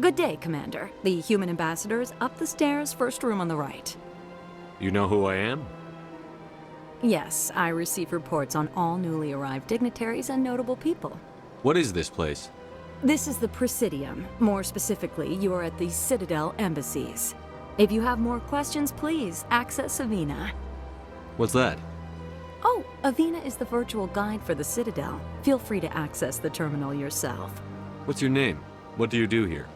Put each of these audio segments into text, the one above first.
Good day, Commander. The human ambassador is up the stairs, first room on the right. You know who I am? Yes, I receive reports on all newly arrived dignitaries and notable people. What is this place? This is the Presidium. More specifically, you are at the Citadel embassies. If you have more questions, please access Avina. What's that? Oh, Avina is the virtual guide for the Citadel. Feel free to access the terminal yourself. What's your name? What do you do here?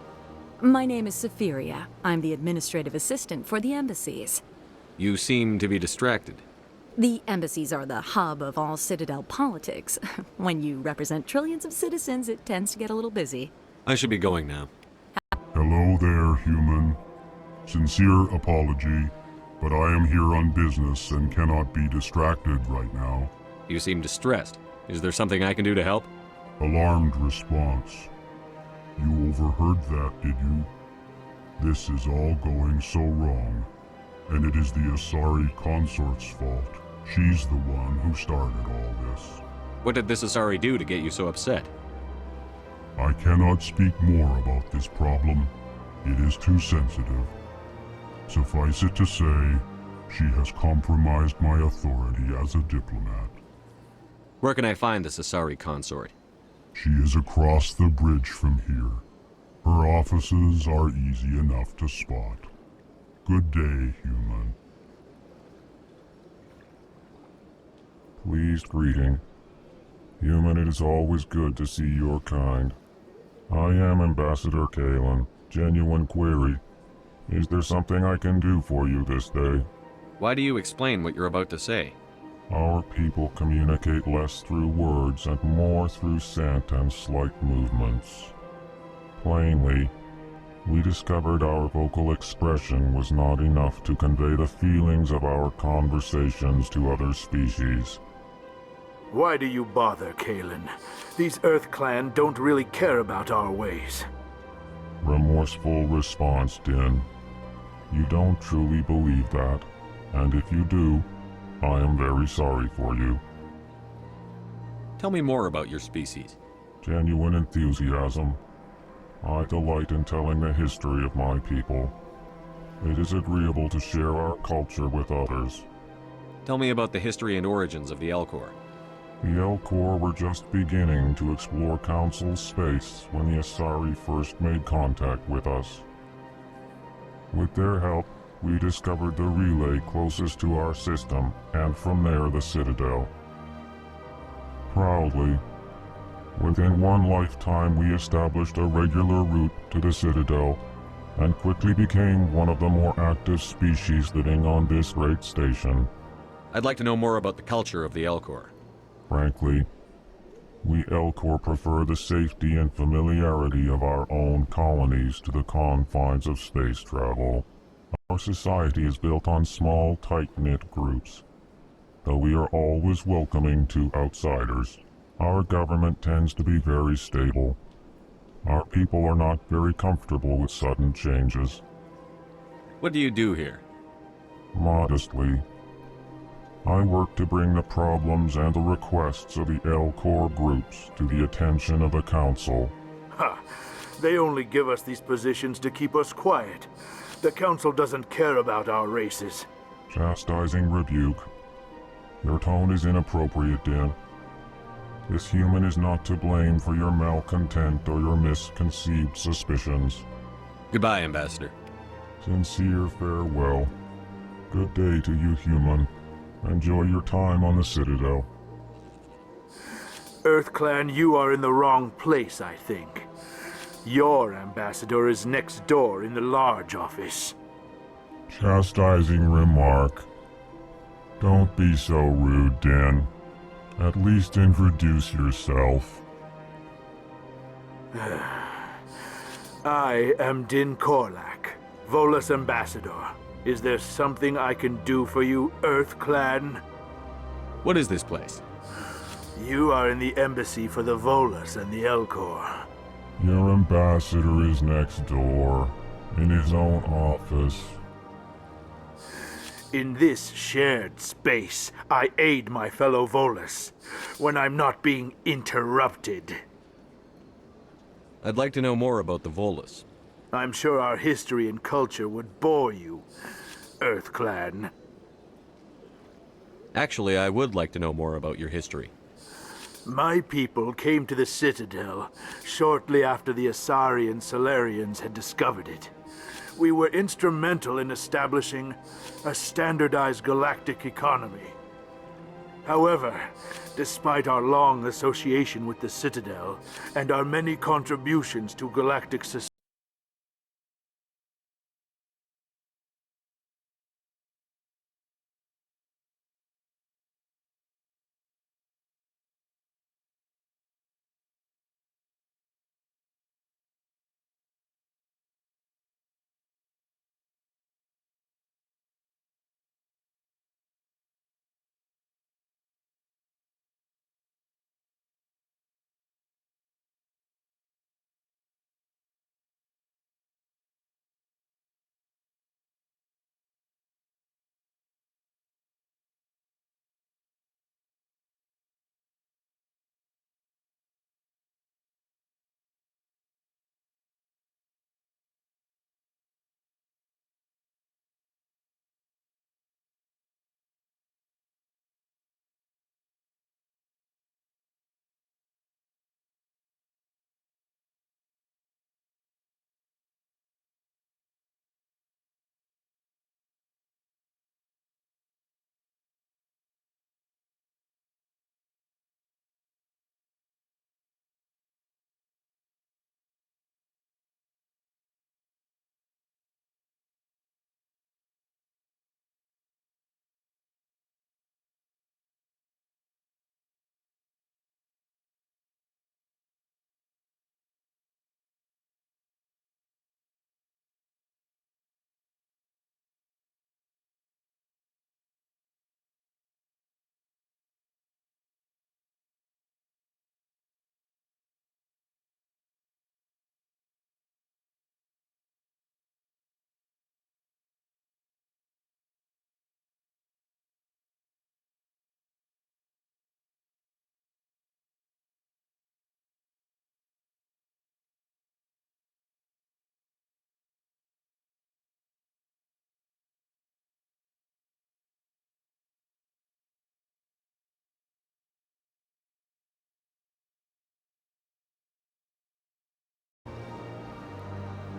My name is Safiria. I'm the administrative assistant for the embassies. You seem to be distracted. The embassies are the hub of all Citadel politics. When you represent trillions of citizens, it tends to get a little busy. I should be going now. Hello there, human. Sincere apology, but I am here on business and cannot be distracted right now. You seem distressed. Is there something I can do to help? Alarmed response. You overheard that, did you? This is all going so wrong, and it is the Asari consort's fault. She's the one who started all this. What did this Asari do to get you so upset? I cannot speak more about this problem. It is too sensitive. Suffice it to say, she has compromised my authority as a diplomat. Where can I find this Asari consort? She is across the bridge from here. Her offices are easy enough to spot. Good day, human. Pleased greeting. Human, it is always good to see your kind. I am Ambassador Kalen. Genuine query. Is there something I can do for you this day? Why do you explain what you're about to say? Our people communicate less through words and more through scent and slight movements. Plainly, we discovered our vocal expression was not enough to convey the feelings of our conversations to other species. Why do you bother, Kalen? These Earth Clan don't really care about our ways. Remorseful response, Din. You don't truly believe that, and if you do, I am very sorry for you. Tell me more about your species. Genuine enthusiasm. I delight in telling the history of my people. It is agreeable to share our culture with others. Tell me about the history and origins of the Elcor. The Elcor were just beginning to explore Council space when the Asari first made contact with us. With their help, we discovered the relay closest to our system, and from there the Citadel. Proudly, within one lifetime we established a regular route to the Citadel, and quickly became one of the more active species living on this great station. I'd like to know more about the culture of the Elcor. Frankly, we Elcor prefer the safety and familiarity of our own colonies to the confines of space travel. Our society is built on small, tight-knit groups. Though we are always welcoming to outsiders, our government tends to be very stable. Our people are not very comfortable with sudden changes. What do you do here? Modestly, I work to bring the problems and the requests of the Elcor groups to the attention of the Council. Ha! They only give us these positions to keep us quiet. The Council doesn't care about our races. Chastising rebuke. Your tone is inappropriate, Din. This human is not to blame for your malcontent or your misconceived suspicions. Goodbye, Ambassador. Sincere farewell. Good day to you, human. Enjoy your time on the Citadel. Earth Clan, you are in the wrong place, I think. Your ambassador is next door in the large office. Chastising remark. Don't be so rude, Din. At least introduce yourself. I am Din Korlak, Volus ambassador. Is there something I can do for you, Earth Clan? What is this place? You are in the embassy for the Volus and the Elcor. Your ambassador is next door, in his own office. In this shared space, I aid my fellow Volus when I'm not being interrupted. I'd like to know more about the Volus. I'm sure our history and culture would bore you, EarthClan. Actually, I would like to know more about your history. My people came to the Citadel shortly after the Asari and Solarians had discovered it. We were instrumental in establishing a standardized galactic economy. However, despite our long association with the Citadel and our many contributions to galactic society,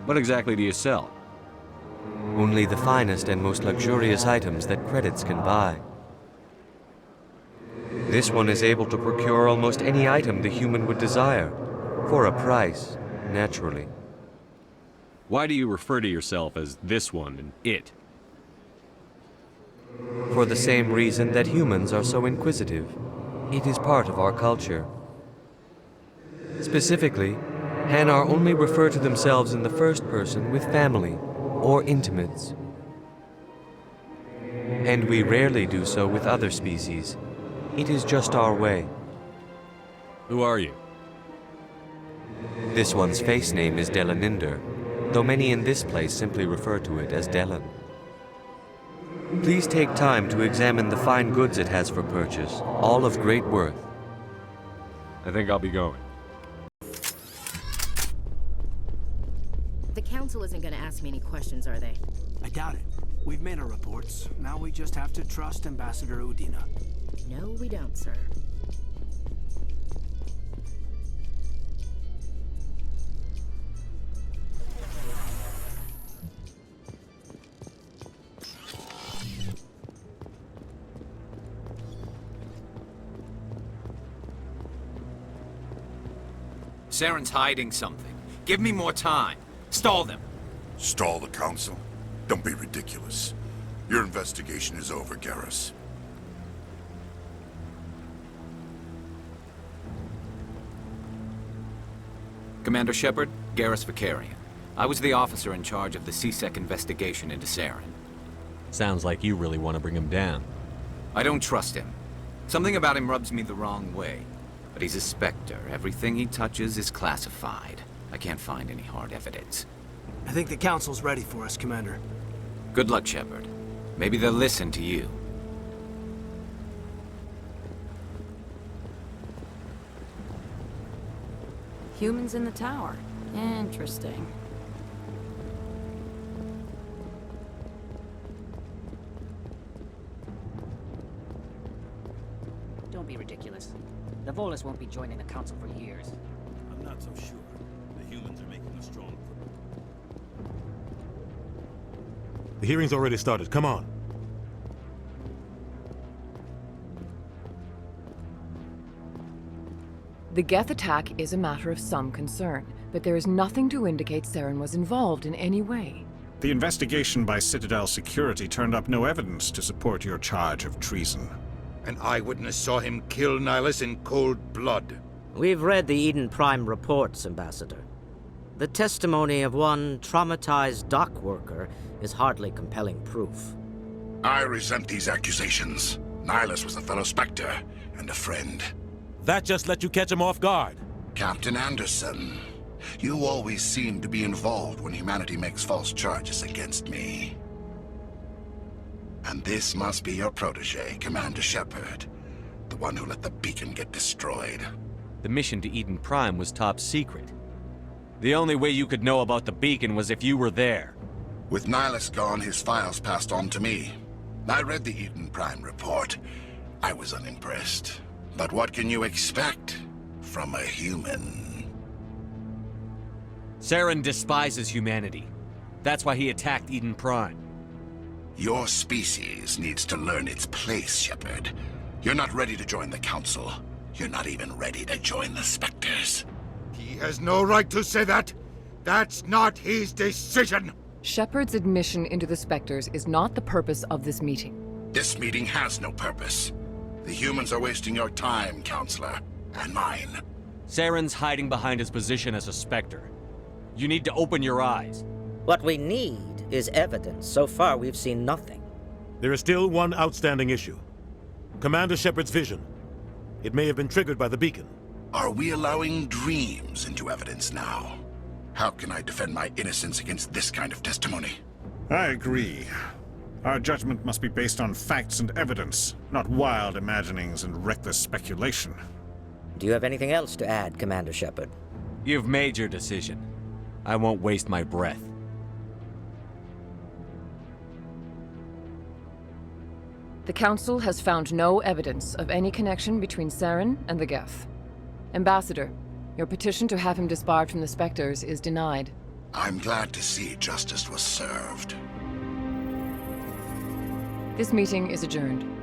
What exactly do you sell? Only the finest and most luxurious items that credits can buy. This one is able to procure almost any item the human would desire, for a price, naturally. Why do you refer to yourself as this one and it? For the same reason that humans are so inquisitive. It is part of our culture. Specifically, Hanar only refer to themselves in the first person with family or intimates. And we rarely do so with other species. It is just our way. Who are you? This one's face name is Delaninder, though many in this place simply refer to it as Delan. Please take time to examine the fine goods it has for purchase, all of great worth. I think I'll be going. The council isn't gonna ask me any questions, are they? I doubt it. We've made our reports. Now we just have to trust Ambassador Udina. No, we don't, sir. Saren's hiding something. Give me more time. Stall them. Stall the council? Don't be ridiculous. Your investigation is over, Garrus. Commander Shepard, Garrus Vicarian. I was the officer in charge of the C-Sec investigation into Saren. Sounds like you really want to bring him down. I don't trust him. Something about him rubs me the wrong way. But he's a Spectre. Everything he touches is classified. I can't find any hard evidence. I think the council's ready for us, Commander. Good luck, Shepard. Maybe they'll listen to you. Humans in the tower. Interesting. don't be ridiculous. The Volus won't be joining the Council for years. I'm not so sure. The humans are making a strong... The hearing's already started. Come on. The Geth attack is a matter of some concern, but there is nothing to indicate Saren was involved in any way. The investigation by Citadel Security turned up no evidence to support your charge of treason. An eyewitness saw him kill Nihilus in cold blood. We've read the Eden Prime reports, Ambassador. The testimony of one traumatized dock worker is hardly compelling proof. I resent these accusations. Nihilus was a fellow Spectre and a friend. That just let you catch him off guard. Captain Anderson, you always seem to be involved when humanity makes false charges against me. And this must be your protege, Commander Shepard, the one who let the beacon get destroyed. The mission to Eden Prime was top secret. The only way you could know about the beacon was if you were there. With Nihilus gone, his files passed on to me. I read the Eden Prime report. I was unimpressed. But what can you expect from a human? Saren despises humanity. That's why he attacked Eden Prime. Your species needs to learn its place, Shepard. You're not ready to join the Council. You're not even ready to join the Spectres. He has no right to say that. That's not his decision. Shepard's admission into the Spectres is not the purpose of this meeting. This meeting has no purpose. The humans are wasting your time, Counselor, and mine. Saren's hiding behind his position as a Spectre. You need to open your eyes. What we need is evidence. So far, we've seen nothing. There is still one outstanding issue. Commander Shepard's vision. It may have been triggered by the beacon. Are we allowing dreams into evidence now? How can I defend my innocence against this kind of testimony? I agree. Our judgment must be based on facts and evidence, not wild imaginings and reckless speculation. Do you have anything else to add, Commander Shepard? You've made your decision. I won't waste my breath. The Council has found no evidence of any connection between Saren and the Geth. Ambassador, your petition to have him disbarred from the Spectres is denied. I'm glad to see justice was served. This meeting is adjourned.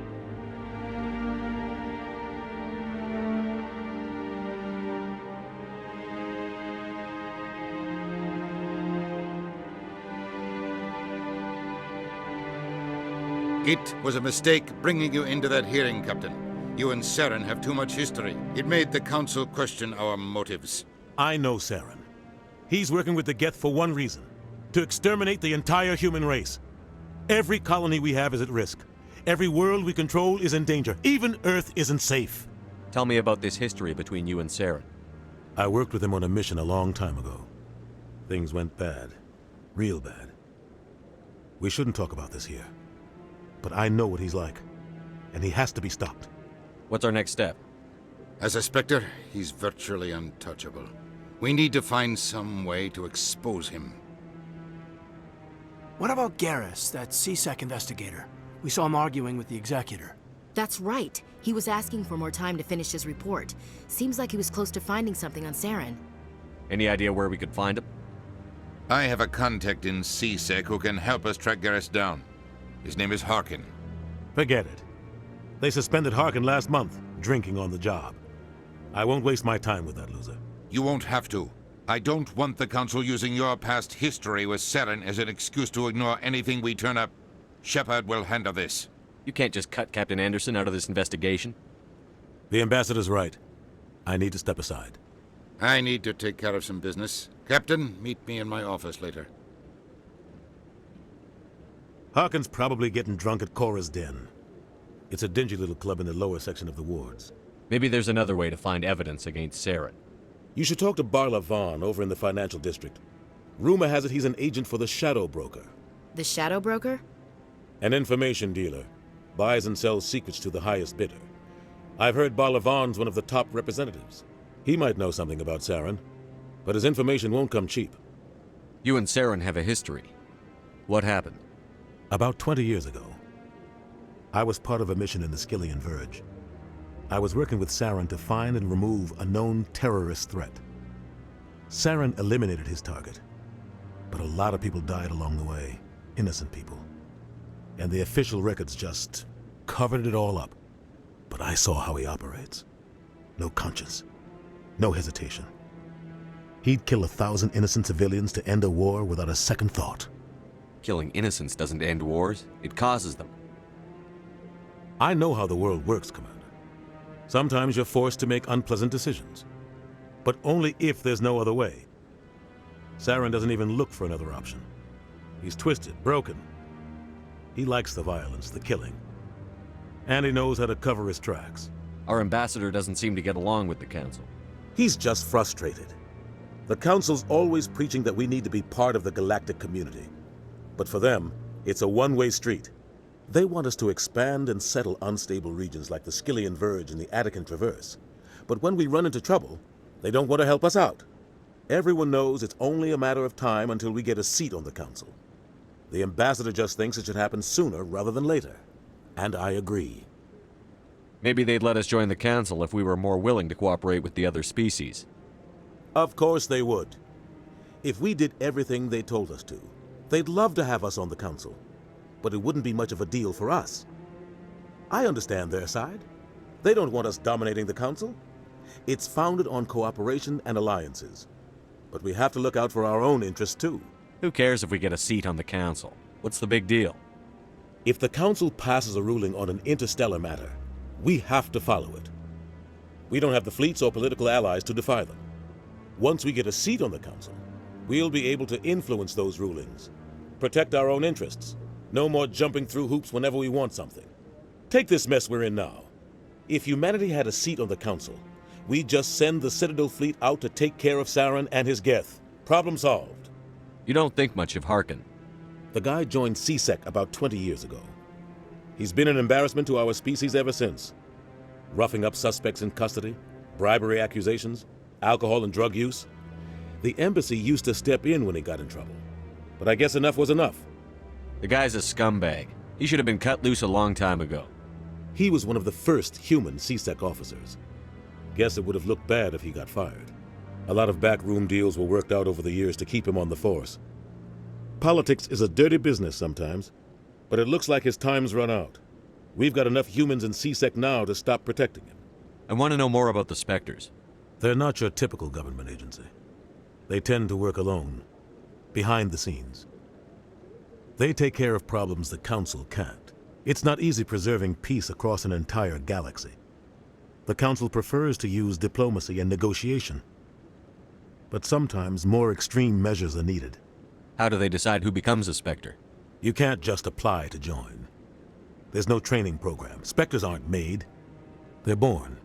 It was a mistake bringing you into that hearing, Captain. You and Saren have too much history. It made the Council question our motives. I know Saren. He's working with the Geth for one reason. To exterminate the entire human race. Every colony we have is at risk. Every world we control is in danger. Even Earth isn't safe. Tell me about this history between you and Saren. I worked with him on a mission a long time ago. Things went bad. Real bad. We shouldn't talk about this here. But I know what he's like. And he has to be stopped. What's our next step? As a Spectre, he's virtually untouchable. We need to find some way to expose him. What about Garrus, that CSEC investigator? We saw him arguing with the Executor. That's right. He was asking for more time to finish his report. Seems like he was close to finding something on Saren. Any idea where we could find him? I have a contact in CSEC who can help us track Garrus down. His name is Harkin. Forget it. They suspended Harkin last month, drinking on the job. I won't waste my time with that loser. You won't have to. I don't want the Council using your past history with Saren as an excuse to ignore anything we turn up. Shepard will handle this. You can't just cut Captain Anderson out of this investigation. The Ambassador's right. I need to step aside. I need to take care of some business. Captain, meet me in my office later. Harkin's probably getting drunk at Cora's Den. It's a dingy little club in the lower section of the wards. Maybe there's another way to find evidence against Saren. You should talk to Barla Vaughn over in the financial district. Rumor has it he's an agent for the Shadow Broker. The Shadow Broker? An information dealer. Buys and sells secrets to the highest bidder. I've heard Barla Vaughn's one of the top representatives. He might know something about Saren, but his information won't come cheap. You and Saren have a history. What happened? About 20 years ago, I was part of a mission in the Skillian Verge. I was working with Saren to find and remove a known terrorist threat. Saren eliminated his target, but a lot of people died along the way, innocent people. And the official records just covered it all up. But I saw how he operates. No conscience, no hesitation. He'd kill 1,000 innocent civilians to end a war without a second thought. Killing innocents doesn't end wars, it causes them. I know how the world works, Commander. Sometimes you're forced to make unpleasant decisions, but only if there's no other way. Saren doesn't even look for another option. He's twisted, broken. He likes the violence, the killing. And he knows how to cover his tracks. Our ambassador doesn't seem to get along with the Council. He's just frustrated. The Council's always preaching that we need to be part of the galactic community. But for them, it's a one-way street. They want us to expand and settle unstable regions like the Skillian Verge and the Attican Traverse. But when we run into trouble, they don't want to help us out. Everyone knows it's only a matter of time until we get a seat on the Council. The ambassador just thinks it should happen sooner rather than later. And I agree. Maybe they'd let us join the Council if we were more willing to cooperate with the other species. Of course they would. If we did everything they told us to, they'd love to have us on the Council. But it wouldn't be much of a deal for us. I understand their side. They don't want us dominating the Council. It's founded on cooperation and alliances. But we have to look out for our own interests too. Who cares if we get a seat on the Council? What's the big deal? If the Council passes a ruling on an interstellar matter, we have to follow it. We don't have the fleets or political allies to defy them. Once we get a seat on the Council, we'll be able to influence those rulings, protect our own interests. No more jumping through hoops whenever we want something. Take this mess we're in now. If humanity had a seat on the Council, we'd just send the Citadel fleet out to take care of Saren and his Geth. Problem solved. You don't think much of Harkin. The guy joined CSEC about 20 years ago. He's been an embarrassment to our species ever since. Roughing up suspects in custody, bribery accusations, alcohol and drug use. The embassy used to step in when he got in trouble. But I guess enough was enough. The guy's a scumbag. He should have been cut loose a long time ago. He was one of the first human CSEC officers. Guess it would have looked bad if he got fired. A lot of backroom deals were worked out over the years to keep him on the force. Politics is a dirty business sometimes, but it looks like his time's run out. We've got enough humans in CSEC now to stop protecting him. I want to know more about the Spectres. They're not your typical government agency. They tend to work alone, behind the scenes. They take care of problems the Council can't. It's not easy preserving peace across an entire galaxy. The Council prefers to use diplomacy and negotiation. But sometimes more extreme measures are needed. How do they decide who becomes a Spectre? You can't just apply to join. There's no training program. Spectres aren't made. They're born.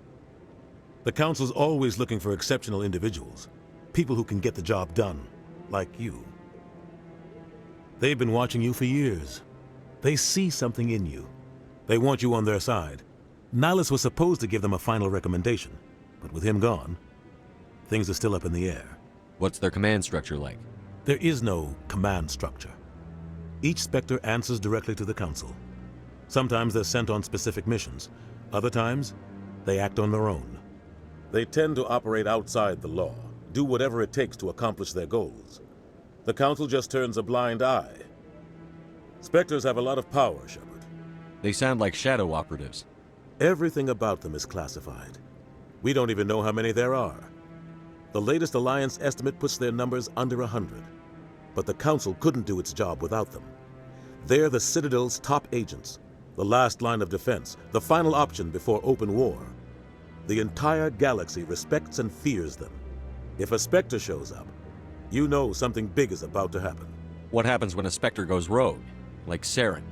The Council's always looking for exceptional individuals. People who can get the job done, like you. They've been watching you for years. They see something in you. They want you on their side. Nihilus was supposed to give them a final recommendation, but with him gone, things are still up in the air. What's their command structure like? There is no command structure. Each Spectre answers directly to the Council. Sometimes they're sent on specific missions. Other times, they act on their own. They tend to operate outside the law, do whatever it takes to accomplish their goals. The Council just turns a blind eye. Spectres have a lot of power, Shepard. They sound like shadow operatives. Everything about them is classified. We don't even know how many there are. The latest Alliance estimate puts their numbers under 100. But the Council couldn't do its job without them. They're the Citadel's top agents, the last line of defense, the final option before open war. The entire galaxy respects and fears them. If a Spectre shows up, you know something big is about to happen. What happens when a Spectre goes rogue, like Saren?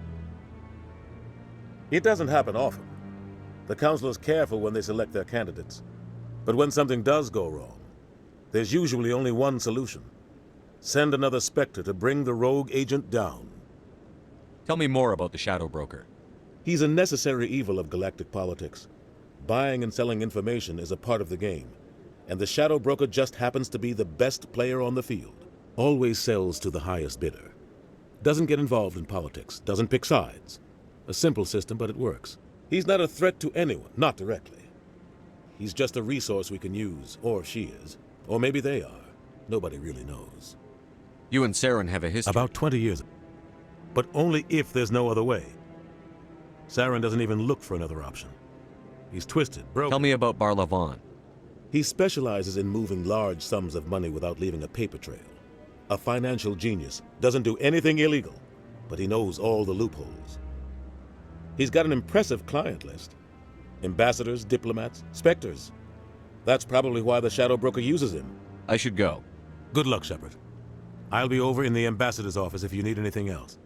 It doesn't happen often. The Council is careful when they select their candidates. But when something does go wrong, there's usually only one solution. Send another Spectre to bring the rogue agent down. Tell me more about the Shadow Broker. He's a necessary evil of galactic politics. Buying and selling information is a part of the game, and the Shadow Broker just happens to be the best player on the field. Always sells to the highest bidder. Doesn't get involved in politics, doesn't pick sides. A simple system, but it works. He's not a threat to anyone, not directly. He's just a resource we can use, or she is. Or maybe they are. Nobody really knows. You and Saren have a history. About 20 years. But only if there's no other way. Saren doesn't even look for another option. He's twisted, broken. Tell me about Barlavon. He specializes in moving large sums of money without leaving a paper trail. A financial genius, doesn't do anything illegal, but he knows all the loopholes. He's got an impressive client list. Ambassadors, diplomats, specters. That's probably why the Shadow Broker uses him. I should go. Good luck, Shepard. I'll be over in the ambassador's office if you need anything else.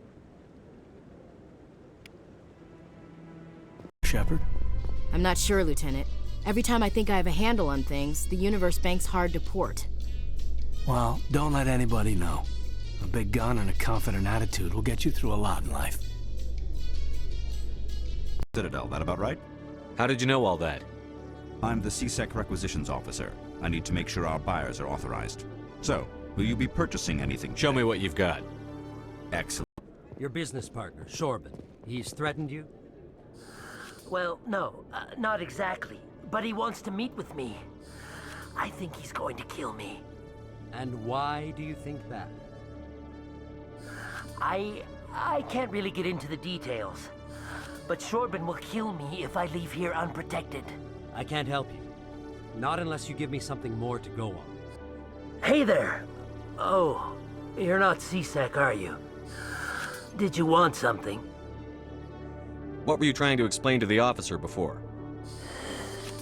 Shepard? I'm not sure, Lieutenant. Every time I think I have a handle on things, the universe bank's hard to port. Well, don't let anybody know. A big gun and a confident attitude will get you through a lot in life. Citadel, that about right? How did you know all that? I'm the CSEC requisitions officer. I need to make sure our buyers are authorized. So, will you be purchasing anything today? Show me what you've got. Excellent. Your business partner, Shorban, he's threatened you? Well, no, not exactly. But he wants to meet with me. I think he's going to kill me. And why do you think that? I can't really get into the details. But Shorban will kill me if I leave here unprotected. I can't help you. Not unless you give me something more to go on. Hey there! Oh, you're not CSEC, are you? Did you want something? What were you trying to explain to the officer before?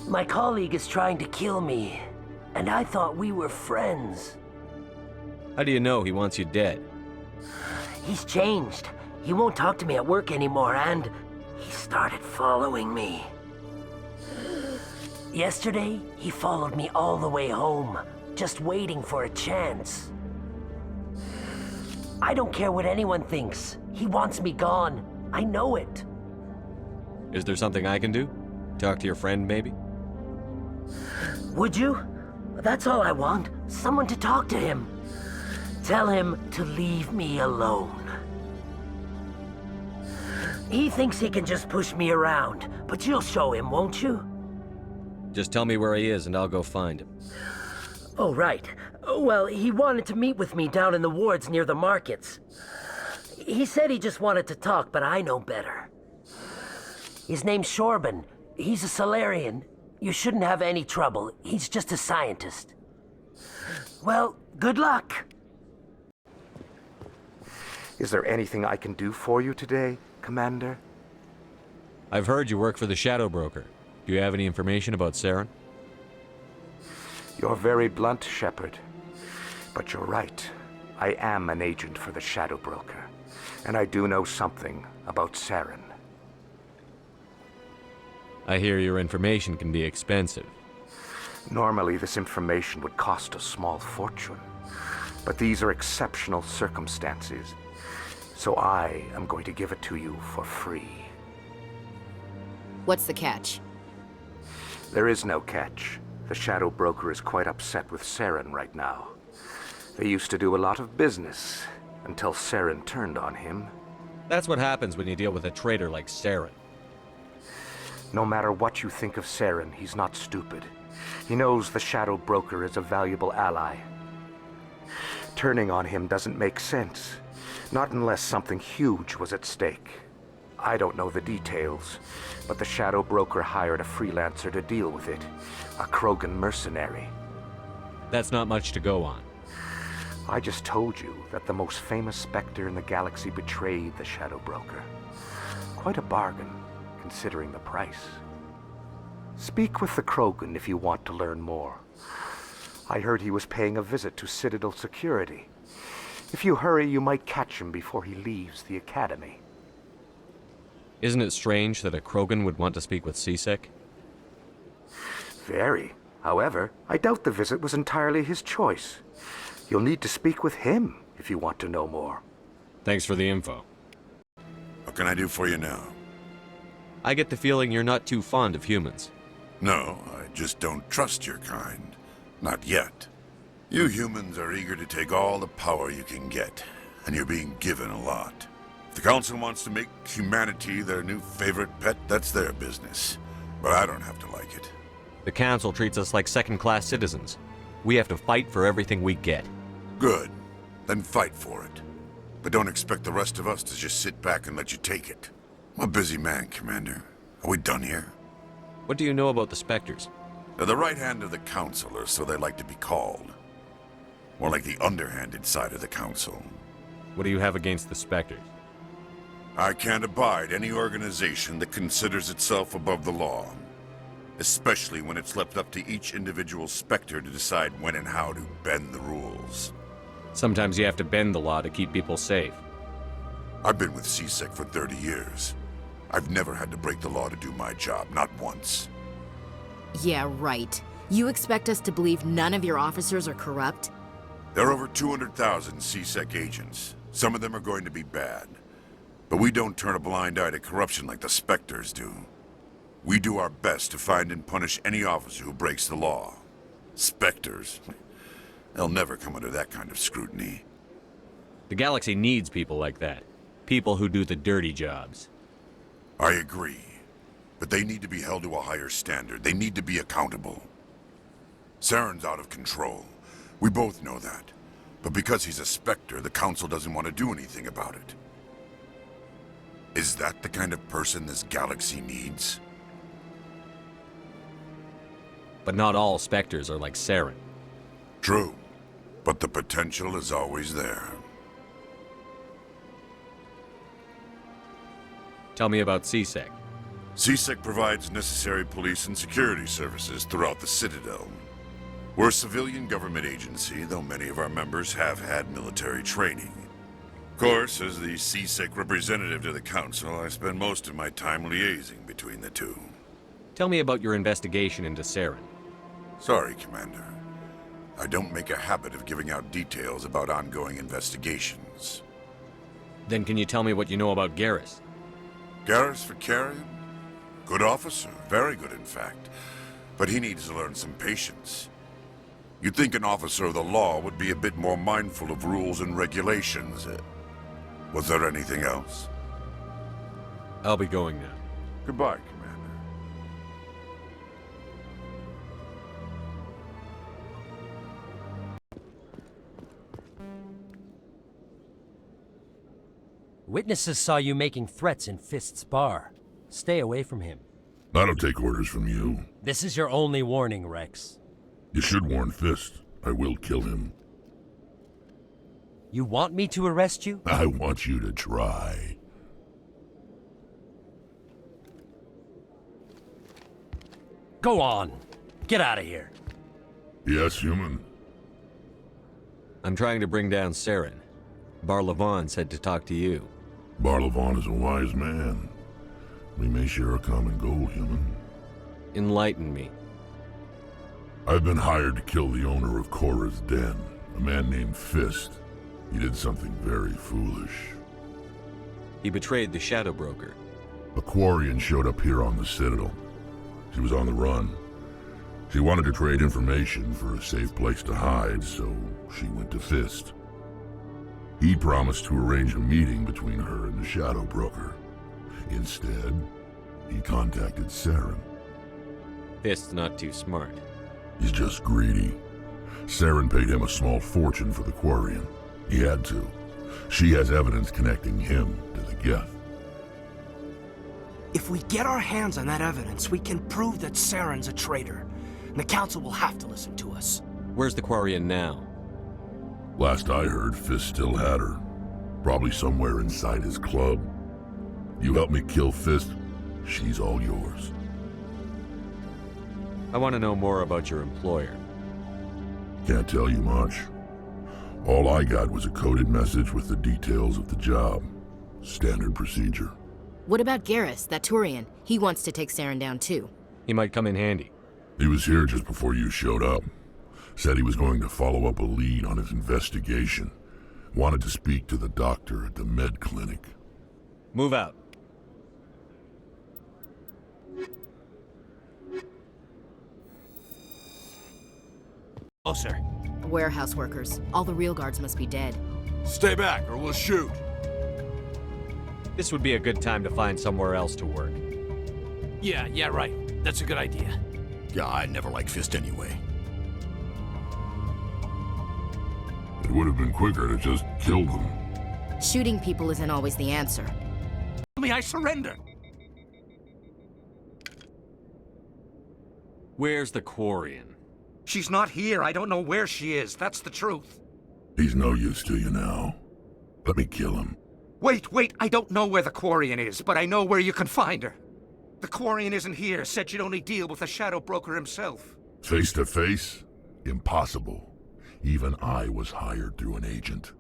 My colleague is trying to kill me, and I thought we were friends. How do you know he wants you dead? He's changed. He won't talk to me at work anymore, and he started following me. Yesterday, he followed me all the way home, just waiting for a chance. I don't care what anyone thinks. He wants me gone. I know it. Is there something I can do? Talk to your friend, maybe? Would you? That's all I want. Someone to talk to him. Tell him to leave me alone. He thinks he can just push me around, but you'll show him, won't you? Just tell me where he is and I'll go find him. Oh, right. Well, he wanted to meet with me down in the wards near the markets. He said he just wanted to talk, but I know better. His name's Shorban. He's a Solarian. You shouldn't have any trouble. He's just a scientist. Well, good luck. Is there anything I can do for you today, Commander? I've heard you work for the Shadow Broker. Do you have any information about Saren? You're very blunt, Shepard. But you're right. I am an agent for the Shadow Broker. And I do know something about Saren. I hear your information can be expensive. Normally, this information would cost a small fortune. But these are exceptional circumstances. So I am going to give it to you for free. What's the catch? There is no catch. The Shadow Broker is quite upset with Saren right now. They used to do a lot of business, until Saren turned on him. That's what happens when you deal with a traitor like Saren. No matter what you think of Saren, he's not stupid. He knows the Shadow Broker is a valuable ally. Turning on him doesn't make sense. Not unless something huge was at stake. I don't know the details, but the Shadow Broker hired a freelancer to deal with it. A Krogan mercenary. That's not much to go on. I just told you that the most famous Spectre in the galaxy betrayed the Shadow Broker. Quite a bargain, considering the price. Speak with the Krogan if you want to learn more. I heard he was paying a visit to Citadel security. If you hurry, you might catch him before he leaves the Academy. Isn't it strange that a Krogan would want to speak with CSEC? Very. However, I doubt the visit was entirely his choice. You'll need to speak with him if you want to know more. Thanks for the info. What can I do for you now? I get the feeling you're not too fond of humans. No, I just don't trust your kind. Not yet. You humans are eager to take all the power you can get, and you're being given a lot. If the Council wants to make humanity their new favorite pet, that's their business. But I don't have to like it. The Council treats us like second-class citizens. We have to fight for everything we get. Good. Then fight for it. But don't expect the rest of us to just sit back and let you take it. I'm a busy man, Commander. Are we done here? What do you know about the Spectres? They're the right hand of the Council, or so they like to be called. More like the underhanded side of the Council. What do you have against the Spectres? I can't abide any organization that considers itself above the law. Especially when it's left up to each individual Spectre to decide when and how to bend the rules. Sometimes you have to bend the law to keep people safe. I've been with CSEC for 30 years. I've never had to break the law to do my job, not once. Yeah, right. You expect us to believe none of your officers are corrupt? There are over 200,000 CSEC agents. Some of them are going to be bad. But we don't turn a blind eye to corruption like the Spectres do. We do our best to find and punish any officer who breaks the law. Spectres? They'll never come under that kind of scrutiny. The galaxy needs people like that. People who do the dirty jobs. I agree. But they need to be held to a higher standard. They need to be accountable. Saren's out of control. We both know that. But because he's a Spectre, the Council doesn't want to do anything about it. Is that the kind of person this galaxy needs? But not all Spectres are like Saren. True. But the potential is always there. Tell me about CSEC. CSEC provides necessary police and security services throughout the Citadel. We're a civilian government agency, though many of our members have had military training. Of course, as the CSEC representative to the Council, I spend most of my time liaising between the two. Tell me about your investigation into Saren. Sorry, Commander. I don't make a habit of giving out details about ongoing investigations. Then can you tell me what you know about Garrus? Garrus Vakarian? Good officer, very good in fact. But he needs to learn some patience. You'd think an officer of the law would be a bit more mindful of rules and regulations. Was there anything else? I'll be going now. Goodbye, Commander. Witnesses saw you making threats in Fist's bar. Stay away from him. I don't take orders from you. This is your only warning, Rex. You should warn Fist. I will kill him. You want me to arrest you? I want you to try. Go on. Get out of here. Yes, human. I'm trying to bring down Saren. Barlavon said to talk to you. Barlavon is a wise man. We may share a common goal, human. Enlighten me. I've been hired to kill the owner of Korra's Den, a man named Fist. He did something very foolish. He betrayed the Shadow Broker. A Quarian showed up here on the Citadel. She was on the run. She wanted to trade information for a safe place to hide, so she went to Fist. He promised to arrange a meeting between her and the Shadow Broker. Instead, he contacted Saren. Fist's not too smart. He's just greedy. Saren paid him a small fortune for the Quarian. He had to. She has evidence connecting him to the Geth. If we get our hands on that evidence, we can prove that Saren's a traitor. And the Council will have to listen to us. Where's the Quarian now? Last I heard, Fist still had her. Probably somewhere inside his club. You help me kill Fist, she's all yours. I want to know more about your employer. Can't tell you much. All I got was a coded message with the details of the job. Standard procedure. What about Garrus, that Turian? He wants to take Saren down too. He might come in handy. He was here just before you showed up. Said he was going to follow up a lead on his investigation. Wanted to speak to the doctor at the med clinic. Move out. Oh, sir. Warehouse workers. All the real guards must be dead. Stay back or we'll shoot. This would be a good time to find somewhere else to work. Yeah, right. That's a good idea. Yeah, I never liked Fist anyway. It would have been quicker to just kill them. Shooting people isn't always the answer. Tell me I surrender. Where's the Quarian? She's not here. I don't know where she is. That's the truth. He's no use to you now. Let me kill him. Wait. I don't know where the Quarian is, but I know where you can find her. The Quarian isn't here. Said you'd only deal with the Shadow Broker himself. Face to face? Impossible. Even I was hired through an agent.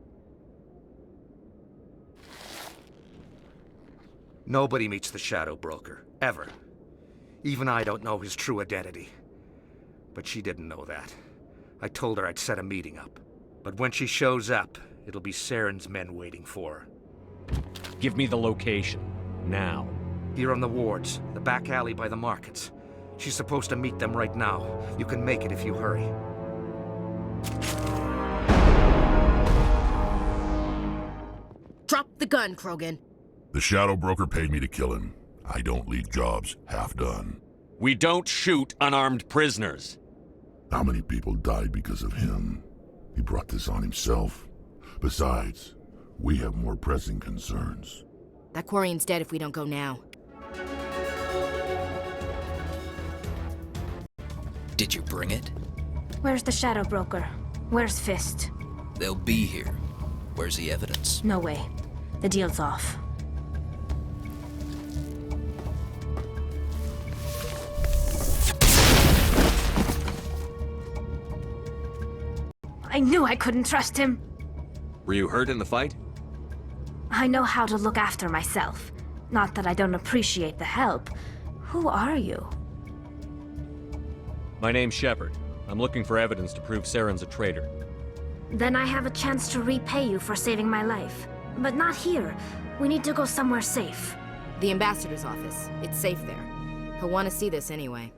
Nobody meets the Shadow Broker, ever. Even I don't know his true identity. But she didn't know that. I told her I'd set a meeting up. But when she shows up, it'll be Saren's men waiting for her. Give me the location. Now. Here on the wards, the back alley by the markets. She's supposed to meet them right now. You can make it if you hurry. Drop the gun, Krogan. The Shadow Broker paid me to kill him. I don't leave jobs half done. We don't shoot unarmed prisoners. How many people died because of him? He brought this on himself. Besides, we have more pressing concerns. That Quarian's dead if we don't go now. Did you bring it? Where's the Shadow Broker? Where's Fist? They'll be here. Where's the evidence? No way. The deal's off. I knew I couldn't trust him. Were you hurt in the fight? I know how to look after myself. Not that I don't appreciate the help. Who are you? My name's Shepard. I'm looking for evidence to prove Saren's a traitor. Then I have a chance to repay you for saving my life. But not here. We need to go somewhere safe. The ambassador's office. It's safe there. He'll want to see this anyway.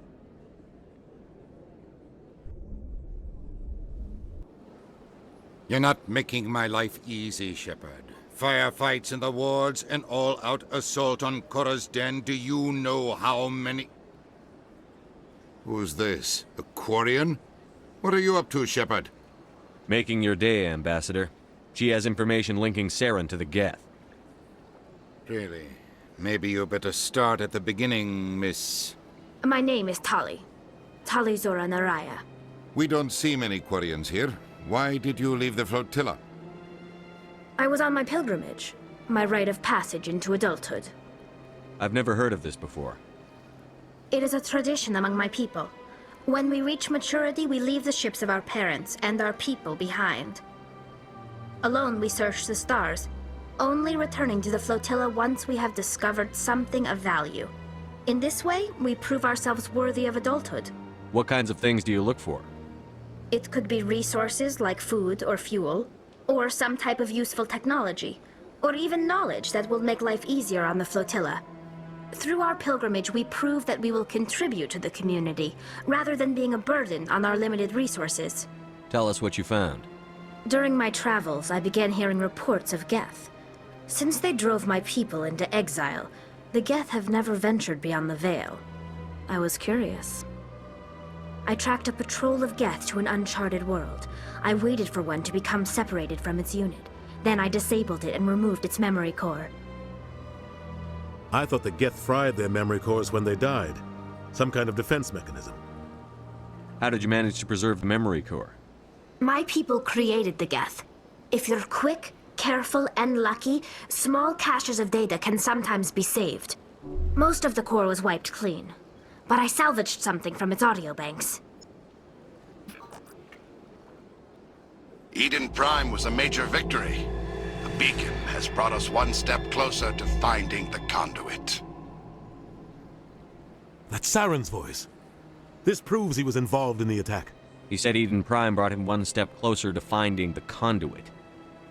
You're not making my life easy, Shepard. Firefights in the wards, an all-out assault on Korra's den. Do you know how many... Who's this? A Quarian? What are you up to, Shepard? Making your day, Ambassador. She has information linking Saren to the Geth. Really? Maybe you better start at the beginning, Miss... My name is Tali. Tali Zora Naraya. We don't see many Quarians here. Why did you leave the flotilla? I was on my pilgrimage. My rite of passage into adulthood. I've never heard of this before. It is a tradition among my people. When we reach maturity, we leave the ships of our parents and our people behind. Alone, we search the stars, only returning to the flotilla once we have discovered something of value. In this way, we prove ourselves worthy of adulthood. What kinds of things do you look for? It could be resources like food or fuel, or some type of useful technology, or even knowledge that will make life easier on the flotilla. Through our pilgrimage, we prove that we will contribute to the community, rather than being a burden on our limited resources. Tell us what you found. During my travels, I began hearing reports of Geth. Since they drove my people into exile, the Geth have never ventured beyond the Veil. I was curious. I tracked a patrol of Geth to an uncharted world. I waited for one to become separated from its unit. Then I disabled it and removed its memory core. I thought the Geth fried their memory cores when they died. Some kind of defense mechanism. How did you manage to preserve the memory core? My people created the Geth. If you're quick, careful, and lucky, small caches of data can sometimes be saved. Most of the core was wiped clean, but I salvaged something from its audio banks. Eden Prime was a major victory. The beacon has brought us one step closer to finding the conduit. That's Saren's voice. This proves he was involved in the attack. He said Eden Prime brought him one step closer to finding the conduit.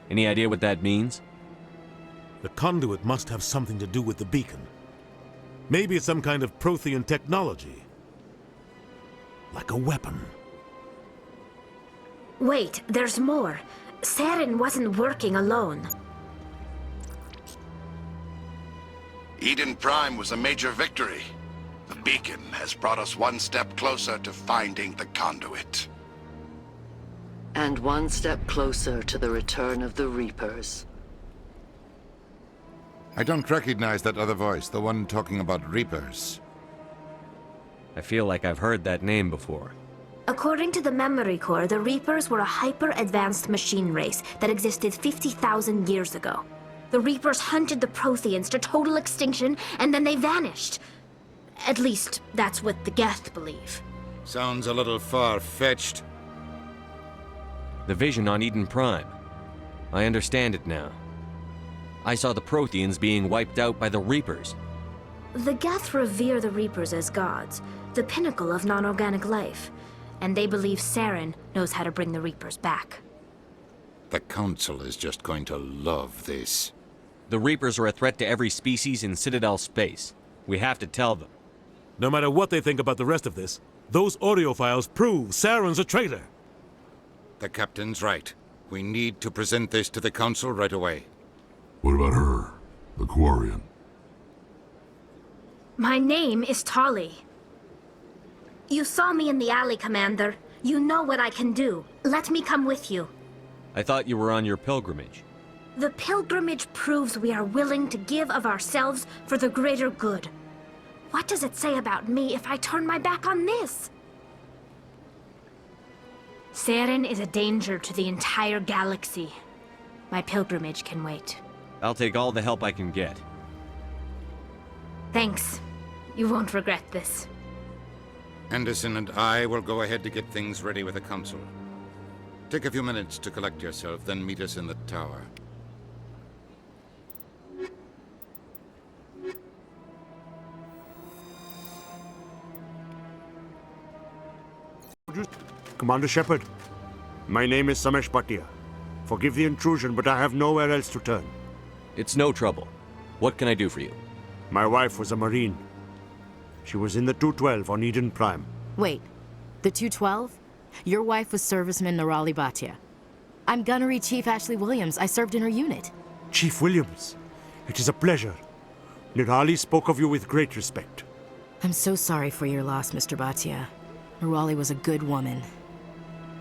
Any idea what that means? The conduit must have something to do with the beacon. Maybe it's some kind of Prothean technology. Like a weapon. Wait, there's more. Saren wasn't working alone. Eden Prime was a major victory. The beacon has brought us one step closer to finding the conduit. And one step closer to the return of the Reapers. I don't recognize that other voice, the one talking about Reapers. I feel like I've heard that name before. According to the Memory Core, the Reapers were a hyper-advanced machine race that existed 50,000 years ago. The Reapers hunted the Protheans to total extinction, and then they vanished. At least, that's what the Geth believe. Sounds a little far-fetched. The vision on Eden Prime. I understand it now. I saw the Protheans being wiped out by the Reapers. The Geth revere the Reapers as gods, the pinnacle of non-organic life. And they believe Saren knows how to bring the Reapers back. The Council is just going to love this. The Reapers are a threat to every species in Citadel space. We have to tell them. No matter what they think about the rest of this, those audio files prove Saren's a traitor. The Captain's right. We need to present this to the Council right away. What about her, the Quarian? My name is Tali. You saw me in the alley, Commander. You know what I can do. Let me come with you. I thought you were on your pilgrimage. The pilgrimage proves we are willing to give of ourselves for the greater good. What does it say about me if I turn my back on this? Saren is a danger to the entire galaxy. My pilgrimage can wait. I'll take all the help I can get. Thanks. You won't regret this. Anderson and I will go ahead to get things ready with the Council. Take a few minutes to collect yourself, then meet us in the tower. Commander Shepard, my name is Samesh Bhatia. Forgive the intrusion, but I have nowhere else to turn. It's no trouble. What can I do for you? My wife was a Marine. She was in the 212 on Eden Prime. Wait, the 212? Your wife was Serviceman Nirali Bhatia. I'm Gunnery Chief Ashley Williams. I served in her unit. Chief Williams, it is a pleasure. Nirali spoke of you with great respect. I'm so sorry for your loss, Mr. Bhatia. Nirali was a good woman.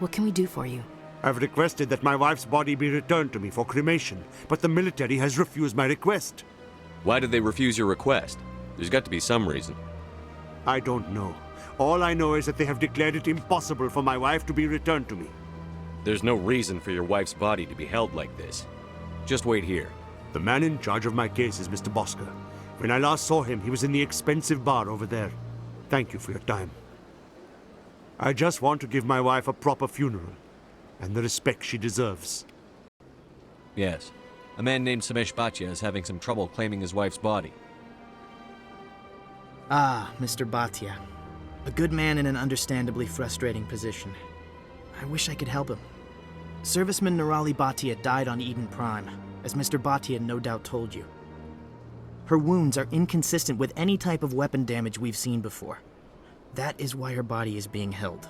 What can we do for you? I've requested that my wife's body be returned to me for cremation, but the military has refused my request. Why did they refuse your request? There's got to be some reason. I don't know. All I know is that they have declared it impossible for my wife to be returned to me. There's no reason for your wife's body to be held like this. Just wait here. The man in charge of my case is Mr. Bosker. When I last saw him, he was in the expensive bar over there. Thank you for your time. I just want to give my wife a proper funeral, and the respect she deserves. Yes. A man named Samesh Bhatia is having some trouble claiming his wife's body. Ah, Mr. Bhatia. A good man in an understandably frustrating position. I wish I could help him. Serviceman Nirali Bhatia died on Eden Prime, as Mr. Bhatia no doubt told you. Her wounds are inconsistent with any type of weapon damage we've seen before. That is why her body is being held.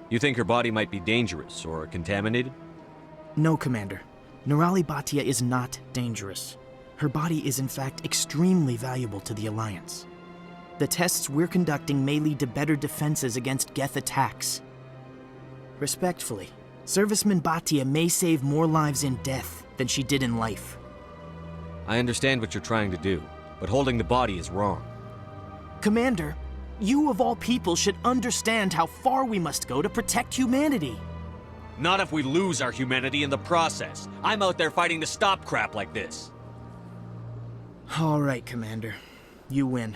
You think her body might be dangerous or contaminated? No, Commander. Nirali Bhatia is not dangerous. Her body is in fact extremely valuable to the Alliance. The tests we're conducting may lead to better defenses against Geth attacks. Respectfully, Serviceman Bhatia may save more lives in death than she did in life. I understand what you're trying to do, but holding the body is wrong. Commander, you of all people should understand how far we must go to protect humanity. Not if we lose our humanity in the process. I'm out there fighting to stop crap like this. All right, Commander. You win.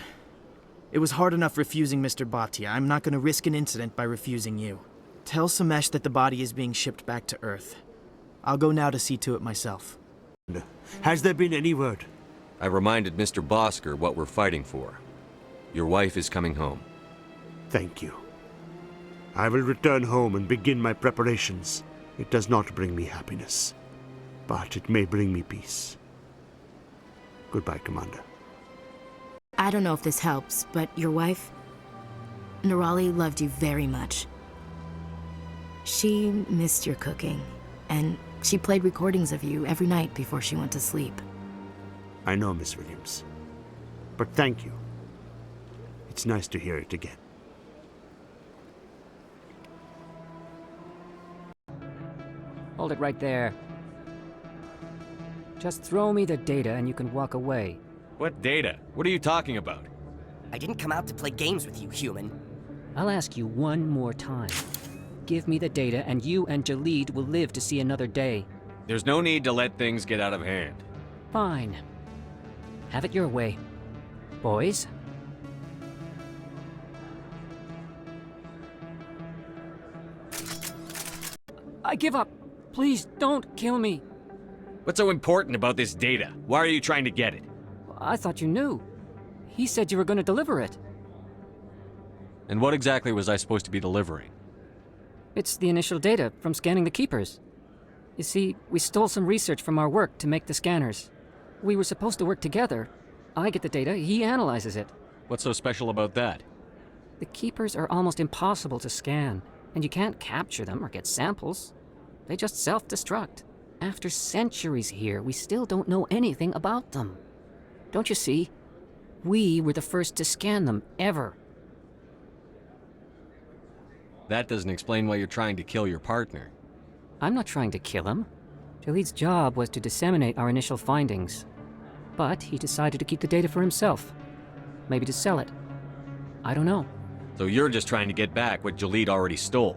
It was hard enough refusing Mr. Bhatia. I'm not going to risk an incident by refusing you. Tell Samesh that the body is being shipped back to Earth. I'll go now to see to it myself. Has there been any word? I reminded Mr. Bosker what we're fighting for. Your wife is coming home. Thank you. I will return home and begin my preparations. It does not bring me happiness, but it may bring me peace. Goodbye, Commander. I don't know if this helps, but your wife, Nirali, loved you very much. She missed your cooking, and she played recordings of you every night before she went to sleep. I know, Miss Williams. But thank you. It's nice to hear it again. Hold it right there. Just throw me the data and you can walk away. What data? What are you talking about? I didn't come out to play games with you, human. I'll ask you one more time. Give me the data and you and Jalid will live to see another day. There's no need to let things get out of hand. Fine. Have it your way. Boys? I give up. Please, don't kill me. What's so important about this data? Why are you trying to get it? I thought you knew. He said you were going to deliver it. And what exactly was I supposed to be delivering? It's the initial data from scanning the Keepers. You see, we stole some research from our work to make the scanners. We were supposed to work together. I get the data, he analyzes it. What's so special about that? The Keepers are almost impossible to scan, and you can't capture them or get samples. They just self-destruct. After centuries here, we still don't know anything about them. Don't you see? We were the first to scan them, ever. That doesn't explain why you're trying to kill your partner. I'm not trying to kill him. Jalid's job was to disseminate our initial findings. But he decided to keep the data for himself. Maybe to sell it. I don't know. So you're just trying to get back what Jalid already stole.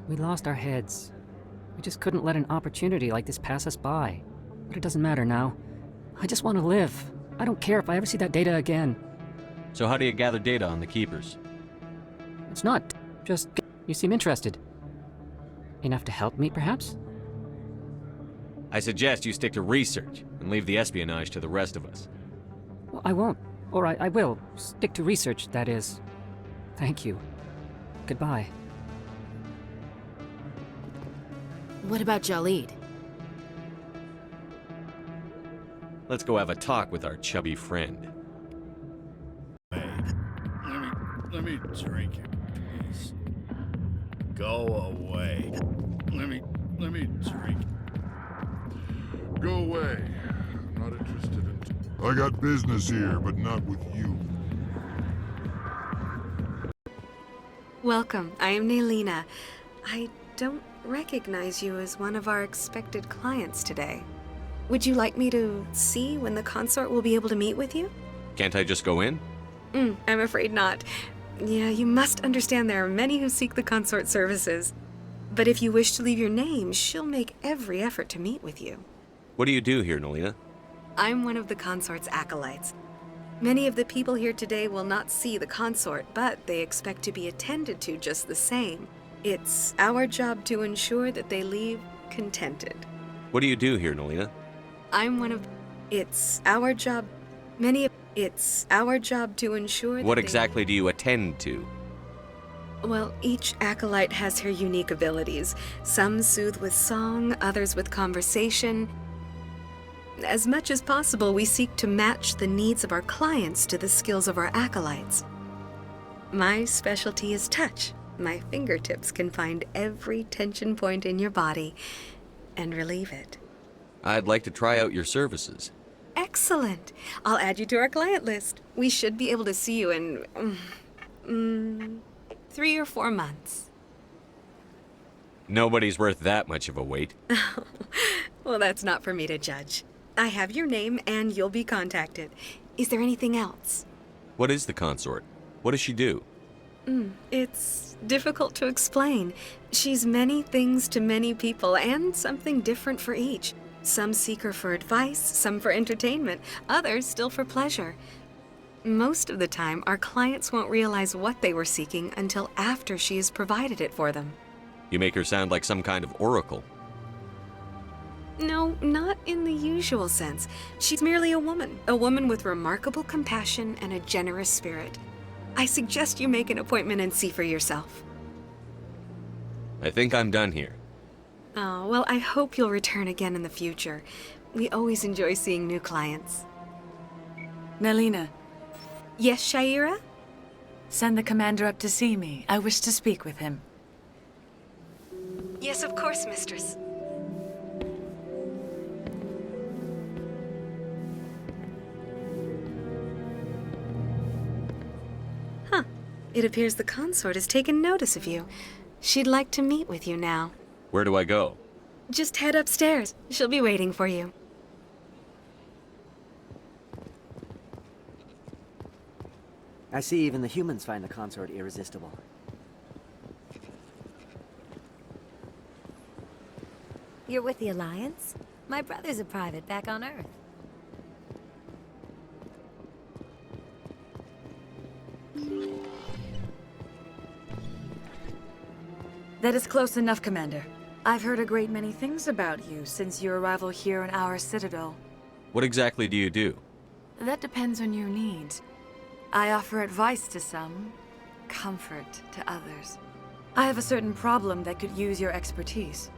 We lost our heads. We just couldn't let an opportunity like this pass us by. But it doesn't matter now. I just want to live. I don't care if I ever see that data again. So how do you gather data on the Keepers? It's not just... You seem interested. Enough to help me, perhaps? I suggest you stick to research and leave the espionage to the rest of us. Well, I won't. Or I will. Stick to research, that is. Thank you. Goodbye. What about Jalid? Let's go have a talk with our chubby friend. Let me drink it, please. Go away. Let me drink. Go away. I'm not interested in... I got business here, but not with you. Welcome. I am Nelina. I don't recognize you as one of our expected clients today. Would you like me to see when the consort will be able to meet with you? Can't I just go in? I'm afraid not. Yeah, you must understand there are many who seek the consort services. But if you wish to leave your name, she'll make every effort to meet with you. What do you do here, Nelina? I'm one of the consort's acolytes. Many of the people here today will not see the consort, but they expect to be attended to just the same. It's our job to ensure that they leave contented. What do you do here, Nelina? I'm one of... It's our job... It's our job to ensure that What exactly do you attend to? Well, each acolyte has her unique abilities. Some soothe with song, others with conversation. As much as possible, we seek to match the needs of our clients to the skills of our acolytes. My specialty is touch. My fingertips can find every tension point in your body and relieve it. I'd like to try out your services. Excellent. I'll add you to our client list. We should be able to see you in 3 or 4 months. Nobody's worth that much of a wait. Well, that's not for me to judge. I have your name and you'll be contacted. Is there anything else? What is the consort? What does she do? It's difficult to explain. She's many things to many people and something different for each. Some seek her for advice, some for entertainment, others still for pleasure. Most of the time, our clients won't realize what they were seeking until after she has provided it for them. You make her sound like some kind of oracle. No, not in the usual sense. She's merely a woman with remarkable compassion and a generous spirit. I suggest you make an appointment and see for yourself. I think I'm done here. Oh, well, I hope you'll return again in the future. We always enjoy seeing new clients. Nelina. Yes, Shaira? Send the commander up to see me. I wish to speak with him. Yes, of course, mistress. It appears the consort has taken notice of you. She'd like to meet with you now. Where do I go? Just head upstairs. She'll be waiting for you. I see even the humans find the consort irresistible. You're with the Alliance? My brother's a private back on Earth. That is close enough, Commander. I've heard a great many things about you since your arrival here in our Citadel. What exactly do you do? That depends on your needs. I offer advice to some, comfort to others. I have a certain problem that could use your expertise.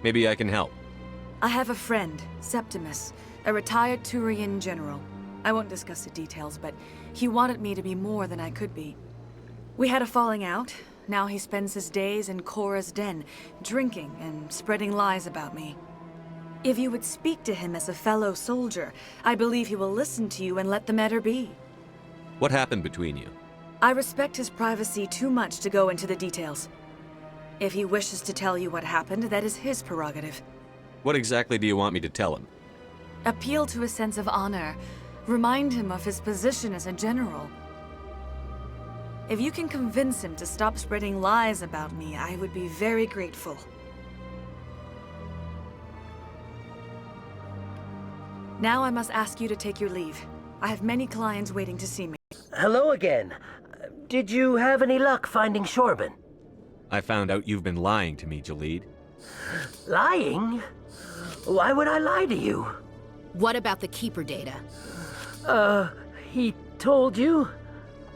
Maybe I can help. I have a friend, Septimus, a retired Turian general. I won't discuss the details, but he wanted me to be more than I could be. We had a falling out. Now he spends his days in Korra's den, drinking and spreading lies about me. If you would speak to him as a fellow soldier, I believe he will listen to you and let the matter be. What happened between you? I respect his privacy too much to go into the details. If he wishes to tell you what happened, that is his prerogative. What exactly do you want me to tell him? Appeal to a sense of honor. Remind him of his position as a general. If you can convince him to stop spreading lies about me, I would be very grateful. Now I must ask you to take your leave. I have many clients waiting to see me. Hello again. Did you have any luck finding Shorban? I found out you've been lying to me, Jalid. Lying? Why would I lie to you? What about the Keeper data? He told you?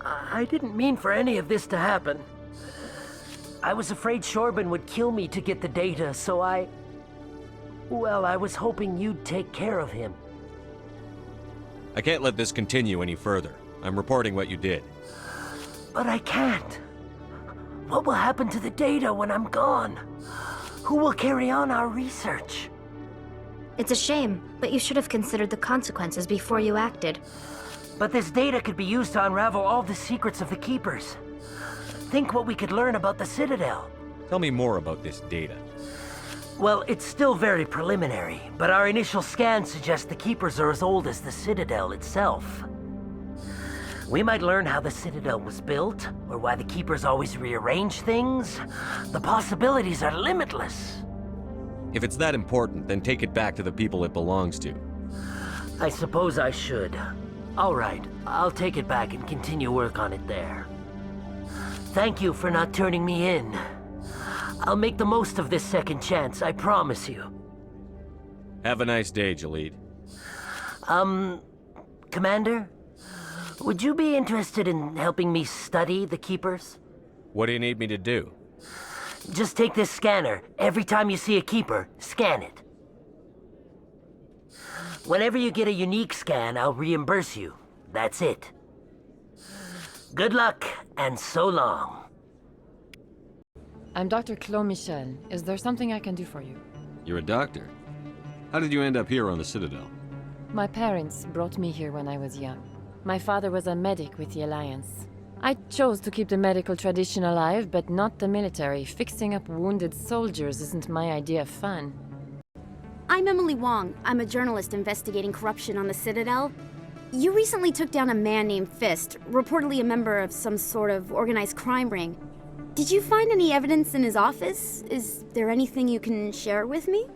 I didn't mean for any of this to happen. I was afraid Shorban would kill me to get the data, so well, I was hoping you'd take care of him. I can't let this continue any further. I'm reporting what you did. But I can't. What will happen to the data when I'm gone? Who will carry on our research? It's a shame, but you should have considered the consequences before you acted. But this data could be used to unravel all the secrets of the Keepers. Think what we could learn about the Citadel. Tell me more about this data. Well, it's still very preliminary, but our initial scans suggest the Keepers are as old as the Citadel itself. We might learn how the Citadel was built, or why the Keepers always rearrange things. The possibilities are limitless. If it's that important, then take it back to the people it belongs to. I suppose I should. All right, I'll take it back and continue work on it there. Thank you for not turning me in. I'll make the most of this second chance, I promise you. Have a nice day, Jalid. Commander? Would you be interested in helping me study the Keepers? What do you need me to do? Just take this scanner. Every time you see a Keeper, scan it. Whenever you get a unique scan, I'll reimburse you. That's it. Good luck, and so long. I'm Dr. Claude Michel. Is there something I can do for you? You're a doctor. How did you end up here on the Citadel? My parents brought me here when I was young. My father was a medic with the Alliance. I chose to keep the medical tradition alive, but not the military. Fixing up wounded soldiers isn't my idea of fun. I'm Emily Wong. I'm a journalist investigating corruption on the Citadel. You recently took down a man named Fist, reportedly a member of some sort of organized crime ring. Did you find any evidence in his office? Is there anything you can share with me?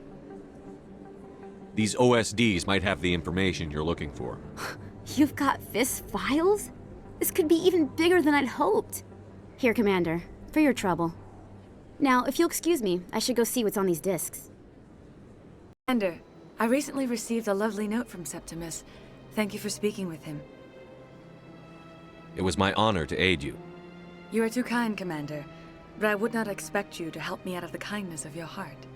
These OSDs might have the information you're looking for. You've got Fist's files? This could be even bigger than I'd hoped. Here, Commander, for your trouble. Now, if you'll excuse me, I should go see what's on these discs. Commander, I recently received a lovely note from Septimus. Thank you for speaking with him. It was my honor to aid you. You are too kind, Commander, but I would not expect you to help me out of the kindness of your heart.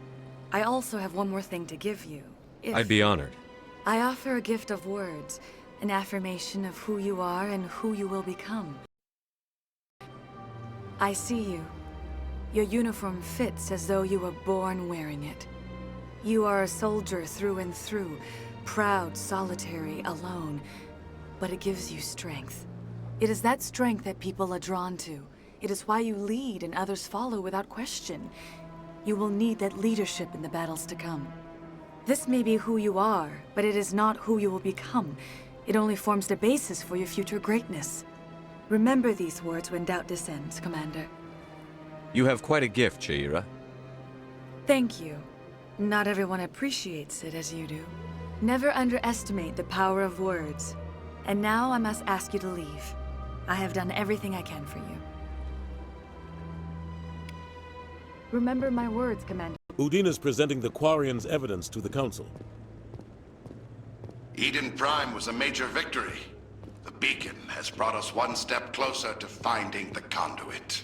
I also have one more thing to give you. I'd be honored. I offer a gift of words, an affirmation of who you are and who you will become. I see you. Your uniform fits as though you were born wearing it. You are a soldier through and through, proud, solitary, alone, but it gives you strength. It is that strength that people are drawn to. It is why you lead and others follow without question. You will need that leadership in the battles to come. This may be who you are, but it is not who you will become. It only forms the basis for your future greatness. Remember these words when doubt descends, Commander. You have quite a gift, Shaira. Thank you. Not everyone appreciates it as you do. Never underestimate the power of words. And now I must ask you to leave. I have done everything I can for you. Remember my words, Commander. Udina's presenting the Quarians' evidence to the Council. Eden Prime was a major victory. The beacon has brought us one step closer to finding the conduit.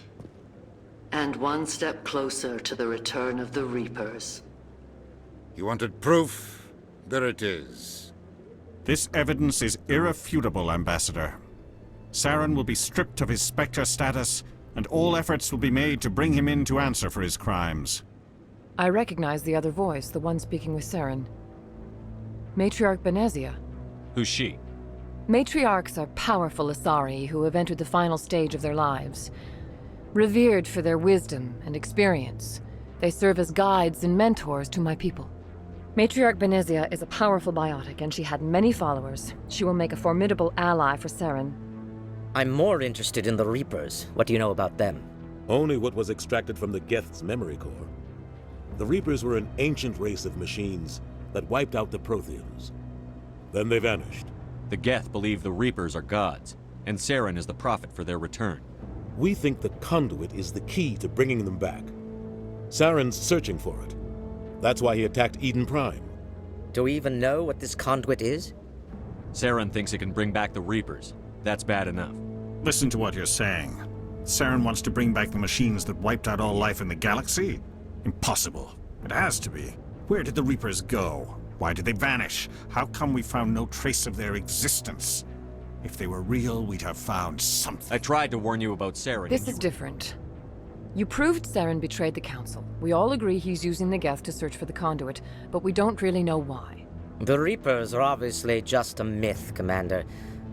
And one step closer to the return of the Reapers. You wanted proof? There it is. This evidence is irrefutable, Ambassador. Saren will be stripped of his Spectre status, and all efforts will be made to bring him in to answer for his crimes. I recognize the other voice, the one speaking with Saren. Matriarch Benezia. Who's she? Matriarchs are powerful Asari who have entered the final stage of their lives. Revered for their wisdom and experience, they serve as guides and mentors to my people. Matriarch Benezia is a powerful biotic, and she had many followers. She will make a formidable ally for Saren. I'm more interested in the Reapers. What do you know about them? Only what was extracted from the Geth's memory core. The Reapers were an ancient race of machines that wiped out the Protheans. Then they vanished. The Geth believe the Reapers are gods, and Saren is the prophet for their return. We think the conduit is the key to bringing them back. Saren's searching for it. That's why he attacked Eden Prime. Do we even know what this conduit is? Saren thinks it can bring back the Reapers. That's bad enough. Listen to what you're saying. Saren wants to bring back the machines that wiped out all life in the galaxy? Impossible. It has to be. Where did the Reapers go? Why did they vanish? How come we found no trace of their existence? If they were real, we'd have found something. I tried to warn you about Saren. This is different. You proved Saren betrayed the Council. We all agree he's using the Geth to search for the conduit, but we don't really know why. The Reapers are obviously just a myth, Commander.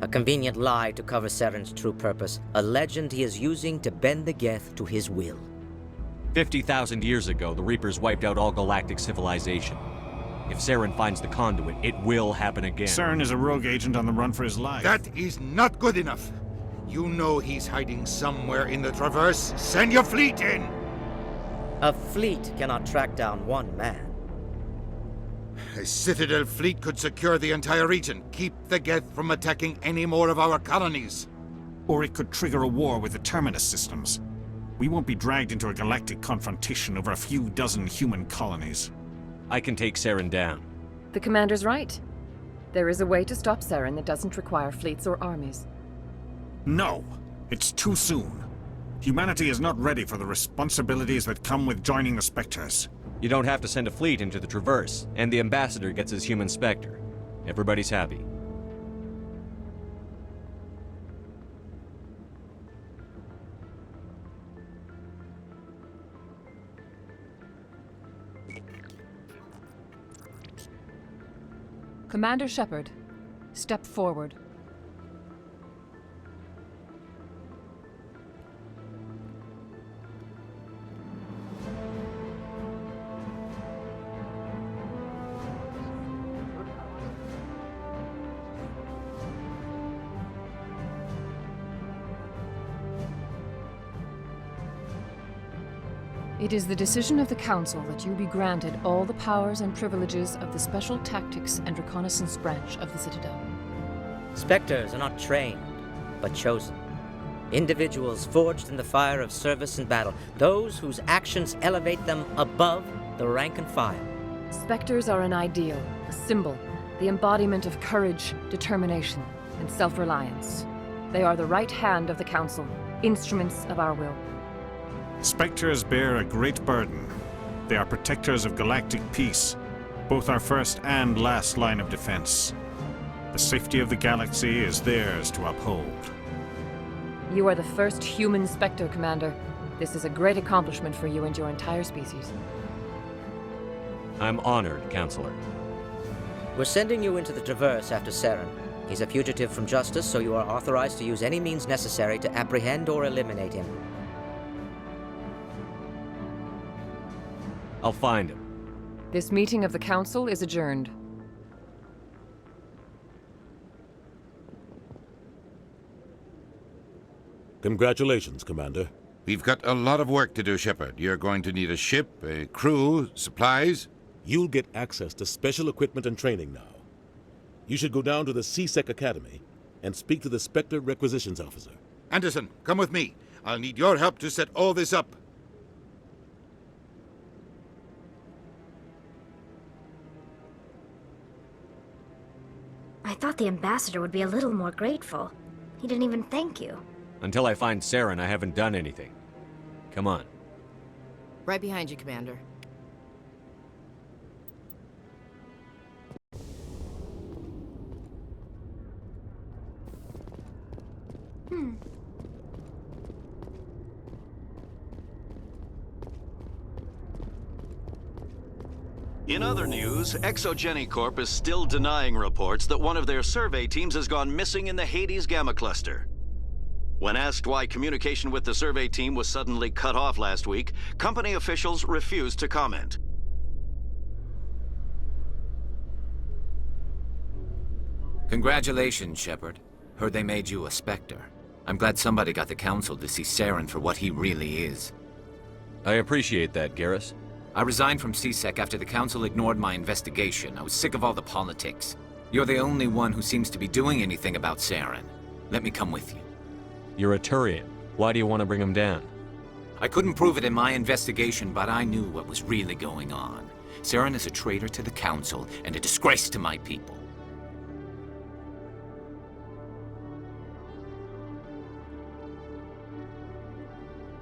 A convenient lie to cover Saren's true purpose. A legend he is using to bend the Geth to his will. 50,000 years ago, the Reapers wiped out all galactic civilization. If Saren finds the conduit, it will happen again. Saren is a rogue agent on the run for his life. That is not good enough. You know he's hiding somewhere in the Traverse. Send your fleet in! A fleet cannot track down one man. A Citadel fleet could secure the entire region, keep the Geth from attacking any more of our colonies. Or it could trigger a war with the Terminus systems. We won't be dragged into a galactic confrontation over a few dozen human colonies. I can take Saren down. The Commander's right. There is a way to stop Saren that doesn't require fleets or armies. No! It's too soon. Humanity is not ready for the responsibilities that come with joining the Spectres. You don't have to send a fleet into the Traverse, and the Ambassador gets his human Spectre. Everybody's happy. Commander Shepard, step forward. It is the decision of the Council that you be granted all the powers and privileges of the Special Tactics and Reconnaissance Branch of the Citadel. Spectres are not trained, but chosen. Individuals forged in the fire of service and battle, those whose actions elevate them above the rank and file. Spectres are an ideal, a symbol, the embodiment of courage, determination, and self-reliance. They are the right hand of the Council, instruments of our will. Spectres bear a great burden. They are protectors of galactic peace, both our first and last line of defense. The safety of the galaxy is theirs to uphold. You are the first human Spectre, Commander. This is a great accomplishment for you and your entire species. I'm honored, Counselor. We're sending you into the Traverse after Saren. He's a fugitive from justice, so you are authorized to use any means necessary to apprehend or eliminate him. I'll find him. This meeting of the Council is adjourned. Congratulations, Commander. We've got a lot of work to do, Shepard. You're going to need a ship, a crew, supplies. You'll get access to special equipment and training now. You should go down to the CSEC Academy and speak to the Spectre Requisitions Officer. Anderson, come with me. I'll need your help to set all this up. I thought the ambassador would be a little more grateful. He didn't even thank you. Until I find Saren, I haven't done anything. Come on. Right behind you, Commander. In other news, Exogeny Corp is still denying reports that one of their survey teams has gone missing in the Hades Gamma Cluster. When asked why communication with the survey team was suddenly cut off last week, company officials refused to comment. Congratulations, Shepard. Heard they made you a Spectre. I'm glad somebody got the Council to see Saren for what he really is. I appreciate that, Garrus. I resigned from CSEC after the Council ignored my investigation. I was sick of all the politics. You're the only one who seems to be doing anything about Saren. Let me come with you. You're a Turian. Why do you want to bring him down? I couldn't prove it in my investigation, but I knew what was really going on. Saren is a traitor to the Council and a disgrace to my people.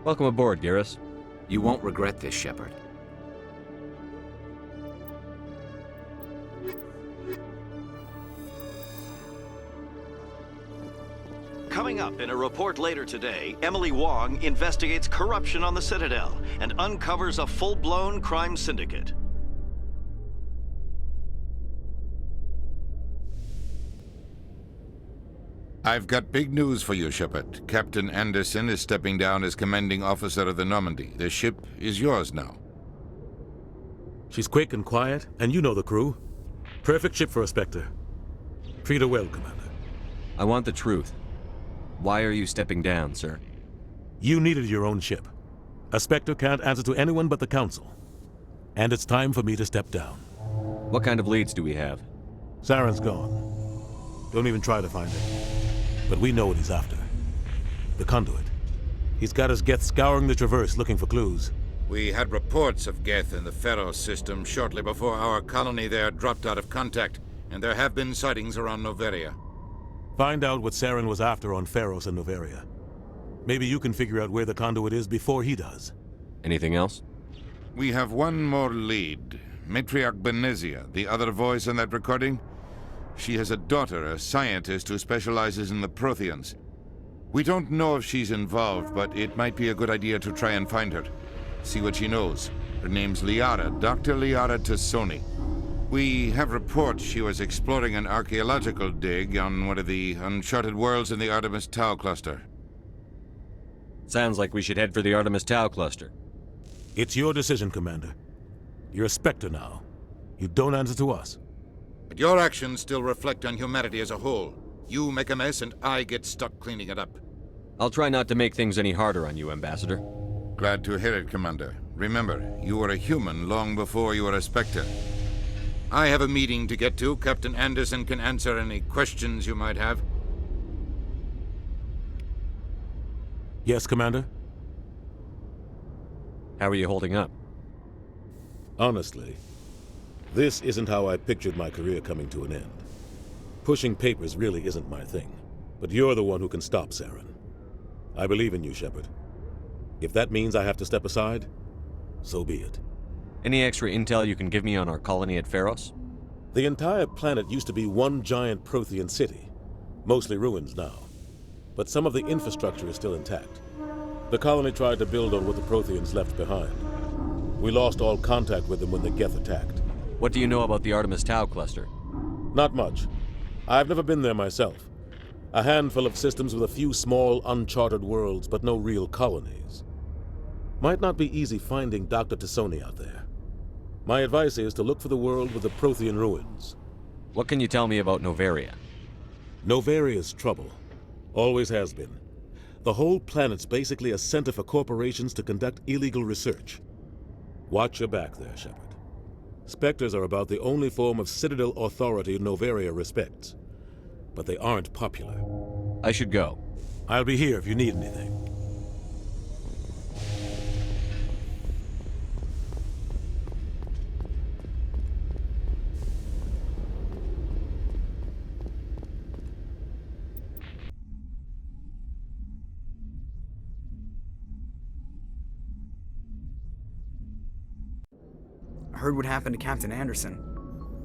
Welcome aboard, Garrus. You won't regret this, Shepard. Coming up in a report later today, Emily Wong investigates corruption on the Citadel and uncovers a full-blown crime syndicate. I've got big news for you, Shepard. Captain Anderson is stepping down as commanding officer of the Normandy. The ship is yours now. She's quick and quiet, and you know the crew. Perfect ship for a Spectre. Treat her well, Commander. I want the truth. Why are you stepping down, sir? You needed your own ship. A Spectre can't answer to anyone but the Council. And it's time for me to step down. What kind of leads do we have? Saren's gone. Don't even try to find him. But we know what he's after. The conduit. He's got his Geth scouring the Traverse looking for clues. We had reports of Geth in the Pharos system shortly before our colony there dropped out of contact, and there have been sightings around Noveria. Find out what Saren was after on Pharos and Noveria. Maybe you can figure out where the conduit is before he does. Anything else? We have one more lead. Matriarch Benezia, the other voice in that recording. She has a daughter, a scientist who specializes in the Protheans. We don't know if she's involved, but it might be a good idea to try and find her. See what she knows. Her name's Liara, Dr. Liara Tassoni. We have reports she was exploring an archaeological dig on one of the uncharted worlds in the Artemis Tau cluster. Sounds like we should head for the Artemis Tau cluster. It's your decision, Commander. You're a Spectre now. You don't answer to us. But your actions still reflect on humanity as a whole. You make a mess and I get stuck cleaning it up. I'll try not to make things any harder on you, Ambassador. Glad to hear it, Commander. Remember, you were a human long before you were a Spectre. I have a meeting to get to. Captain Anderson can answer any questions you might have. Yes, Commander? How are you holding up? Honestly, this isn't how I pictured my career coming to an end. Pushing papers really isn't my thing, but you're the one who can stop Saren. I believe in you, Shepard. If that means I have to step aside, so be it. Any extra intel you can give me on our colony at Pharos? The entire planet used to be one giant Prothean city, mostly ruins now. But some of the infrastructure is still intact. The colony tried to build on what the Protheans left behind. We lost all contact with them when the Geth attacked. What do you know about the Artemis Tau cluster? Not much. I've never been there myself. A handful of systems with a few small, uncharted worlds, but no real colonies. Might not be easy finding Dr. Tassoni out there. My advice is to look for the world with the Prothean ruins. What can you tell me about Novaria? Novaria's trouble. Always has been. The whole planet's basically a center for corporations to conduct illegal research. Watch your back there, Shepard. Spectres are about the only form of Citadel authority Novaria respects. But they aren't popular. I should go. I'll be here if you need anything. I heard what happened to Captain Anderson.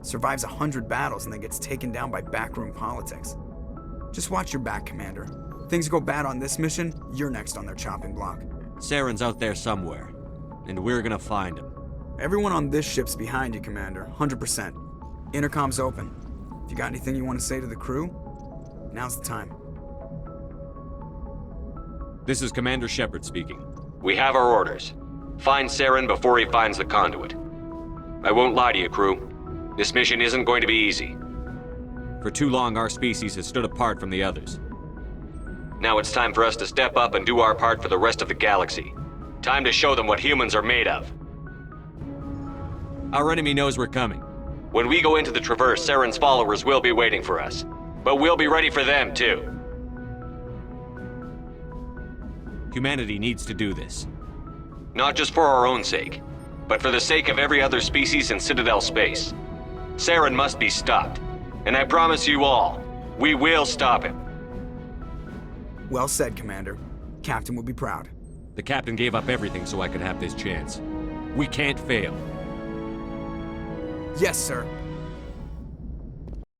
Survives 100 battles and then gets taken down by backroom politics. Just watch your back, Commander. Things go bad on this mission, you're next on their chopping block. Saren's out there somewhere, and we're gonna find him. Everyone on this ship's behind you, Commander. 100%. Intercom's open. If you got anything you want to say to the crew, now's the time. This is Commander Shepard speaking. We have our orders. Find Saren before he finds the conduit. I won't lie to you, crew. This mission isn't going to be easy. For too long, our species has stood apart from the others. Now it's time for us to step up and do our part for the rest of the galaxy. Time to show them what humans are made of. Our enemy knows we're coming. When we go into the Traverse, Saren's followers will be waiting for us. But we'll be ready for them, too. Humanity needs to do this. Not just for our own sake, but for the sake of every other species in Citadel space. Saren must be stopped. And I promise you all, we will stop him. Well said, Commander. Captain will be proud. The captain gave up everything so I could have this chance. We can't fail. Yes, sir.